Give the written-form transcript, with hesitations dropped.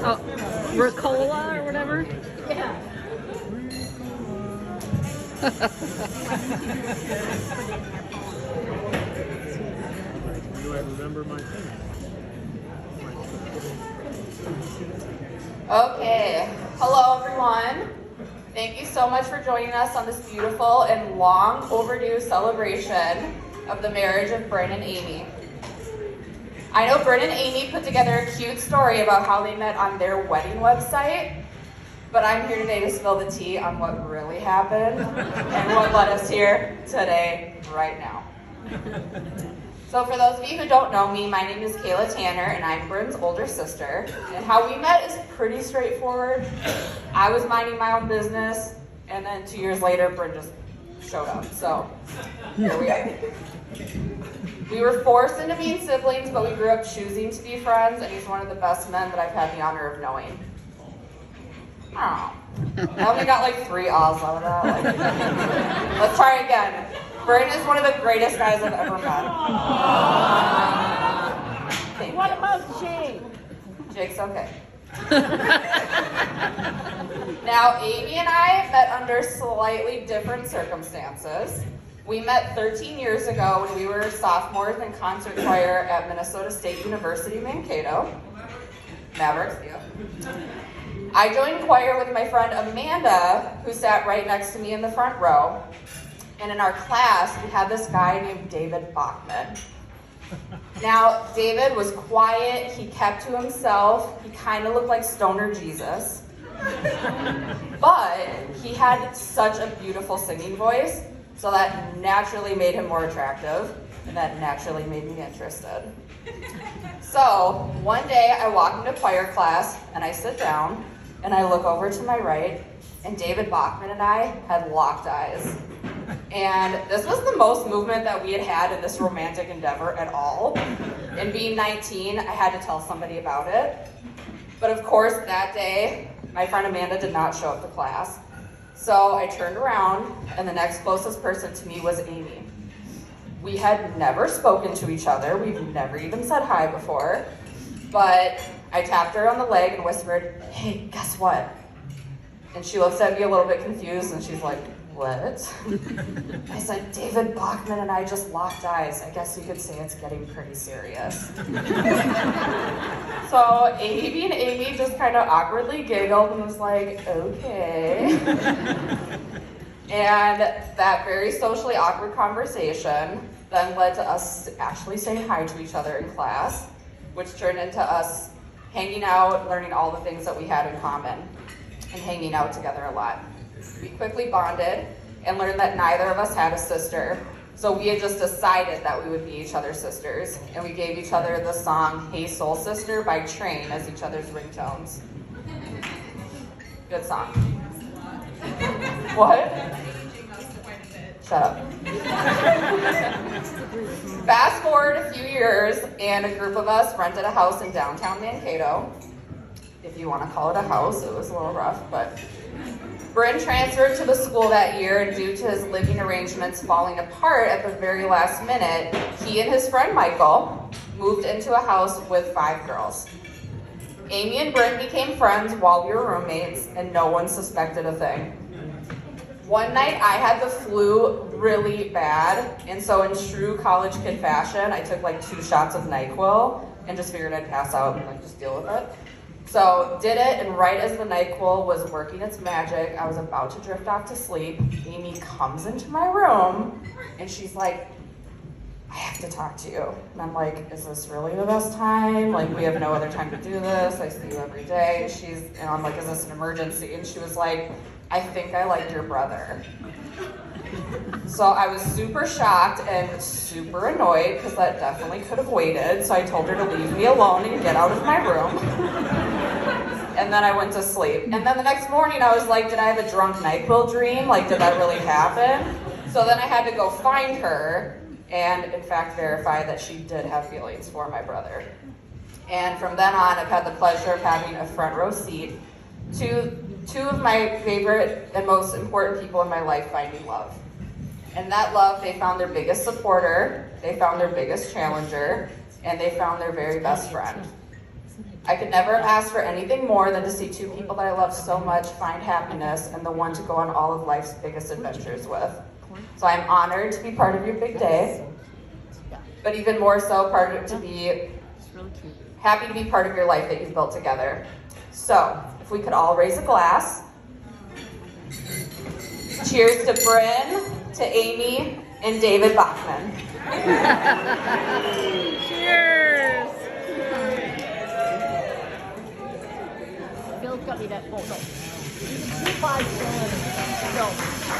Oh, Ricola or whatever? Yeah. Do I remember my thing? Okay, hello everyone. Thank you so much for joining us on this beautiful and long overdue celebration of the marriage of Bryn and Amy. I know Bryn and Amy put together a cute story about how they met on their wedding website, but I'm here today to spill the tea on what really happened and what led us here today, right now. So for those of you who don't know me, my name is Kayla Tanner, and I'm Bryn's older sister. And how we met is pretty straightforward. I was minding my own business, and then 2 years later, Bryn just showed up. So here we are. We were forced into being siblings, but we grew up choosing to be friends, and he's one of the best men that I've had the honor of knowing. Oh. I only got like 3 ahs out of that. Like, let's try again. Bryn is one of the greatest guys I've ever met. Thank What you. about Jake? Jake's okay. Now, Amy and I met under slightly different circumstances. We met 13 years ago when we were sophomores in concert choir at Minnesota State University, Mankato. Mavericks, yeah. I joined choir with my friend Amanda, who sat right next to me in the front row. And in our class, we had this guy named David Bachman. Now, David was quiet, he kept to himself, he kind of looked like Stoner Jesus. But he had such a beautiful singing voice, so that naturally made him more attractive, and that naturally made me interested. So, one day I walk into choir class, and I sit down, and I look over to my right, and David Bachman and I had locked eyes. And this was the most movement that we had had in this romantic endeavor at all. And being 19, I had to tell somebody about it. But of course, that day, my friend Amanda did not show up to class. So I turned around, and the next closest person to me was Amy. We had never spoken to each other. We've never even said hi before. But I tapped her on the leg and whispered, "Hey, guess what?" And she looks at me a little bit confused, and she's like, "What?" I said, "David Bachman and I just locked eyes. I guess you could say it's getting pretty serious." So Amy just kind of awkwardly giggled and was like, "Okay." And that very socially awkward conversation then led to us actually saying hi to each other in class, which turned into us hanging out, learning all the things that we had in common, and hanging out together a lot. We quickly bonded and learned that neither of us had a sister, so we had just decided that we would be each other's sisters, and we gave each other the song "Hey Soul Sister" by Train as each other's ringtones. Good song. What? Shut up. Fast forward a few years, and a group of us rented a house in downtown Mankato. If you want to call it a house, it was a little rough, but Bryn transferred to the school that year, and due to his living arrangements falling apart at the very last minute, he and his friend Michael moved into a house with 5 girls. Amy and Bryn became friends while we were roommates, and no one suspected a thing. One night I had the flu really bad, and so in true college kid fashion, I took like 2 shots of NyQuil and just figured I'd pass out and like just deal with it. So did it, and right as the NyQuil was working its magic, I was about to drift off to sleep. Amy comes into my room, and she's like, "I have to talk to you." And I'm like, "Is this really the best time? Like, we have no other time to do this. I see you every day." And I'm like, "Is this an emergency?" And she was like, "I think I like your brother." So I was super shocked and super annoyed, because that definitely could have waited. So I told her to leave me alone and get out of my room. And then I went to sleep. And then the next morning I was like, did I have a drunk NyQuil dream? Like, did that really happen? So then I had to go find her and in fact verify that she did have feelings for my brother. And from then on, I've had the pleasure of having a front row seat to 2 of my favorite and most important people in my life finding love. And that love, they found their biggest supporter, they found their biggest challenger, and they found their very best friend. I could never ask for anything more than to see two people that I love so much find happiness and the one to go on all of life's biggest adventures with. So I'm honored to be part of your big day, but even more so to be happy to be part of your life that you've built together. So if we could all raise a glass. Cheers to Bryn, to Amy, and David Bachman. Cheers! Phil's got me that photo. You can see 5 still in it. So.